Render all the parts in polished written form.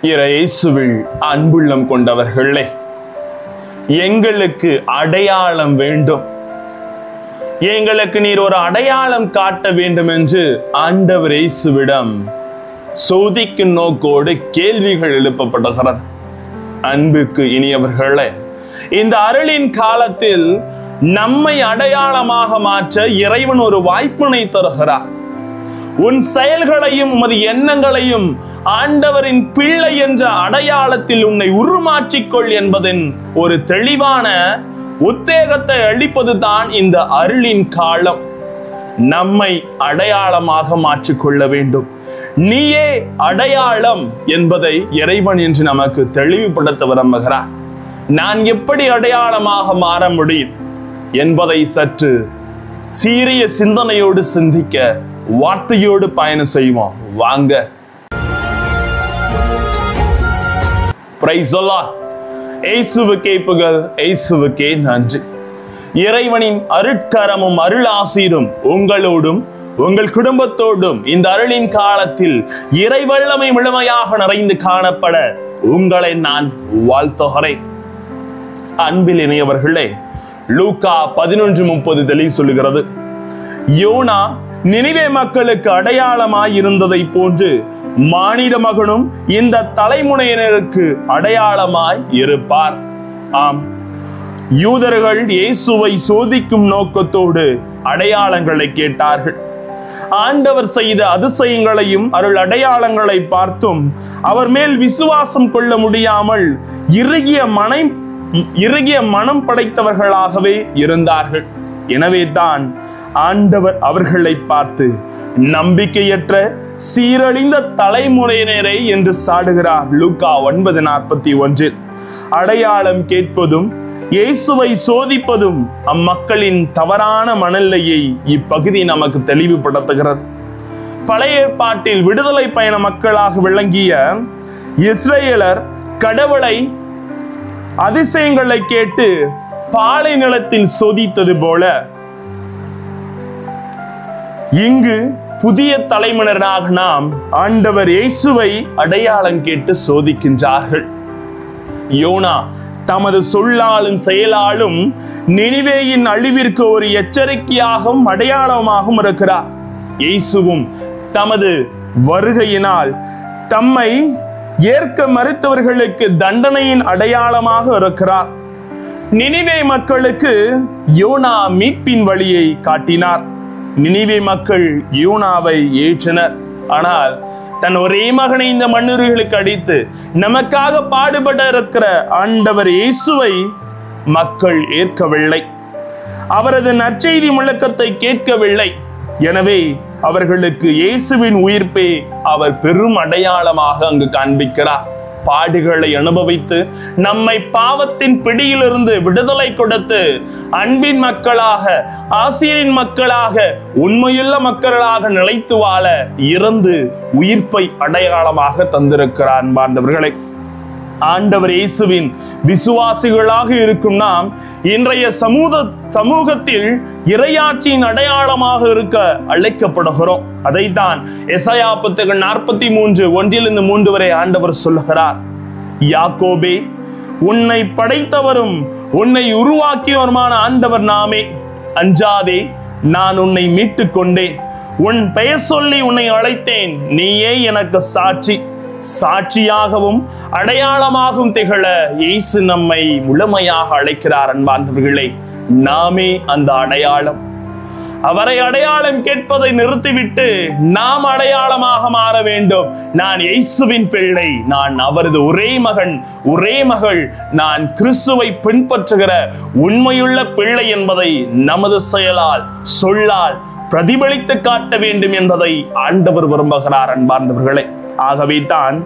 இயேசுவில் அன்புள்ளம் கொண்டவர்களே, எங்களுக்கு அடையாளம் வேண்டும். எங்களுக்கு நீர் ஒரு அடையாளம் காட்ட வேண்டும் என்று ஆண்டவர் இயேசுவிடம் சோதிக்கும் நோக்கோடு கேள்விகள் எழுப்பப்படுகிறது. அன்புக்கு இனியவர்களே, இந்த அருளின் காலத்தில் நம்மை அடையாளமாக மாற்ற இறைவன் ஒரு வாய்ப்பினை தருகிறார். உன் செயல்களையும் உமது எண்ணங்களையும் ஆண்டவரின் பிள்ளை என்ற அடையாளத்தில் உன்னை உருமாற்றிக்கொள் என்பதின் ஒரு தெளிவான உத்தேகத்தை அளிப்பது தான் இந்த அருளின் காலம். நம்மை அடையாளமாக மாற்றிக்கொள்ள வேண்டும். நீயே அடையாளம் என்பதை இறைவன் என்று நமக்கு தெளிவுபடுத்த விரும்புகிறார். நான் எப்படி அடையாளமாக மாற முடியும் என்பதை சற்று சீரிய சிந்தனையோடு சிந்திக்க வார்த்தையோடு பயணம் செய்வோம். வாங்க. Praise the Lord. இயேசுவுக்கே புகழ், இயேசுவுக்கே நன்றி. இறைவனின் அருட்கரமும் அருளாசீரும் உங்களோடும் உங்கள் குடும்பத்தோடும் இந்த அருளின் காலத்தில் இறை வல்லமை முழுமையாக நிறைந்து காணப்பட உங்களை நான் வாழ்த்துகிறேன். அன்பில் இணையவர்களே, லூக்கா 11:30 தெளிவு சொல்லுகிறது, யோனா நினிவே மக்களுக்கு அடையாளமாய் இருந்ததை போன்று மானிட மகனும் இந்த தலைமுறையினருக்கு அடையாளமாய் இருப்பார். ஆம், யூதர்கள் இயேசுவை சோதிக்கும் நோக்கத்தோடு அடையாளங்களை கேட்டார்கள். ஆண்டவர் செய்த அதிசயங்களையும் அருள் அடையாளங்களை பார்த்தும் அவர் மேல் விசுவாசம் கொள்ள முடியாமல் இறுகிய மனம் படைத்தவர்களாகவே இருந்தார்கள். எனவே தான் ஆண்டவர் அவர்களை பார்த்து நம்பிக்கையற்ற சீரழிந்த தலைமுறையினரை என்று சாடுகிறார். லூக்கா 9:41. அடையாளம் கேட்பதும் இயேசுவை சோதிப்பதும் அம்மக்களின் தவறான மனநிலையை இப்பகுதி நமக்கு தெளிவுபடுத்துகிறது. பழைய ஏற்பாட்டில் விடுதலை பயண மக்களாக விளங்கிய இஸ்ரேலர் கடவுளை அதிசயங்களை கேட்டு பாலை நிலத்தில் சோதித்தது போல இங்கு புதிய தலைமுறையினராக நாம் ஆண்டவர் இயேசுவை அடையாளம் கேட்டு சோதிக்கின்றார்கள். யோனா தமது சொல்லாலும் செயலாலும் நினிவேயின் அழிவிற்கு ஒரு எச்சரிக்கையாகவும் அடையாளமாகவும் இருக்கிறார். இயேசுவும் தமது வருகையினால் தம்மை ஏற்க மறுத்தவர்களுக்கு தண்டனையின் அடையாளமாக இருக்கிறார். நினிவே மக்களுக்கு யோனா மீட்பின் வழியை காட்டினார். நினிவே மக்கள் யோனாவை ஏற்றனர். ஆனால் தன் ஒரே மகனை இந்த மண்ணுரிகளுக்கு அடித்து நமக்காக பாடுபட இருக்கிற ஆண்டவர் இயேசுவை மக்கள் ஏற்கவில்லை. அவரது நற்செய்தி முழக்கத்தை கேட்கவில்லை. எனவே அவர்களுக்கு இயேசுவின் உயிர்ப்பே அவர் பெரும் அடையாளமாக அங்கு காண்பிக்கிறார். பாடுகளை அனுபவித்து நம்மை பாவத்தின் பிடியிலிருந்து விடுதலை கொடுத்து அன்பின் மக்களாக, ஆசிரியின் மக்களாக, உண்மையுள்ள மக்களாக நிலைத்து வாழ இறந்து உயிர்ப்பை அடையாளமாக தந்திருக்கிறார். அன்பார்ந்தவர்களை, ஆண்டவர் இயேசுவின் விசுவாசிகளாக இருக்கும் நாம் இன்றைய சமூகத்தில் இறையாட்சியின் அடையாளமாக இருக்க அழைக்கப்படுகிறோம். அதைத்தான் எசாயா 43:1-3 வரை ஆண்டவர் சொல்லுகிறார். யாக்கோபே, உன்னை படைத்தவரும் உன்னை உருவாக்கியவருமான ஆண்டவர் நாமே. அஞ்சாதே, நான் உன்னை மீட்டு கொண்டேன். உன் பெயர் சொல்லி உன்னை அழைத்தேன். நீயே எனக்கு சாட்சி. சாட்சியாகவும் அடையாளமாகவும் திகழ இயேசு நம்மை முழுமையாக அழைக்கிறார். அன்பார்ந்தவர்களே, நாமே அந்த அடையாளம். அவரை அடையாளம் கேட்பதை நிறுத்திவிட்டு நாம் அடையாளமாக மாற வேண்டும். நான் இயேசுவின் பிள்ளை, நான் அவரது ஒரே மகன், ஒரே மகள், நான் கிறிஸ்துவை பின்பற்றுகிற உண்மையுள்ள பிள்ளை என்பதை நமது செயலால், சொல்லால் பிரதிபலித்து காட்ட வேண்டும் என்பதை ஆண்டவர் விரும்புகிறார். அன்பார்ந்தவர்களே, ஆகவே தான்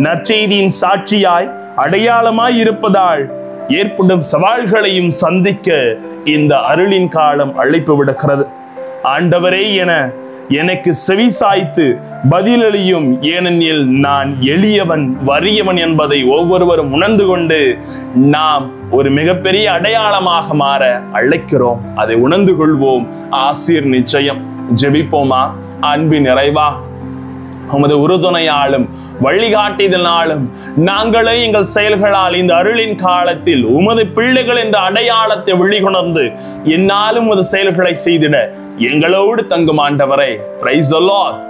நற்செய்தியின் சாட்சியாய் அடையாளமாய் இருப்பதால் ஏற்படும் சவால்களையும் சந்திக்க இந்த அருளின் காலம் அழைப்பு விடுகிறது. ஆண்டவரே என எனக்கு செவி சாய்த்து பதிலளியும், ஏனெனில் நான் எளியவன், வறியவன் என்பதை ஒவ்வொருவரும் உணர்ந்து கொண்டு நாம் ஒரு மிகப்பெரிய அடையாளமாக மாற அழைக்கிறோம். அதை உணர்ந்து கொள்வோம். ஆசீர் நிச்சயம். ஜெபிப்போமா. அன்பின் நிறைவா, உமது உறுதுணையாலும் வழிகாட்டிதனாலும் நாங்களே எங்கள் செயல்களால் இந்த அருளின் காலத்தில் உமது பிள்ளைகள் என்ற அடையாளத்தை வெளிக்கொணர்ந்து என்னாலும் உமது செயல்களை செய்திட எங்களோடு தங்கும் ஆண்டவரே. Praise the Lord.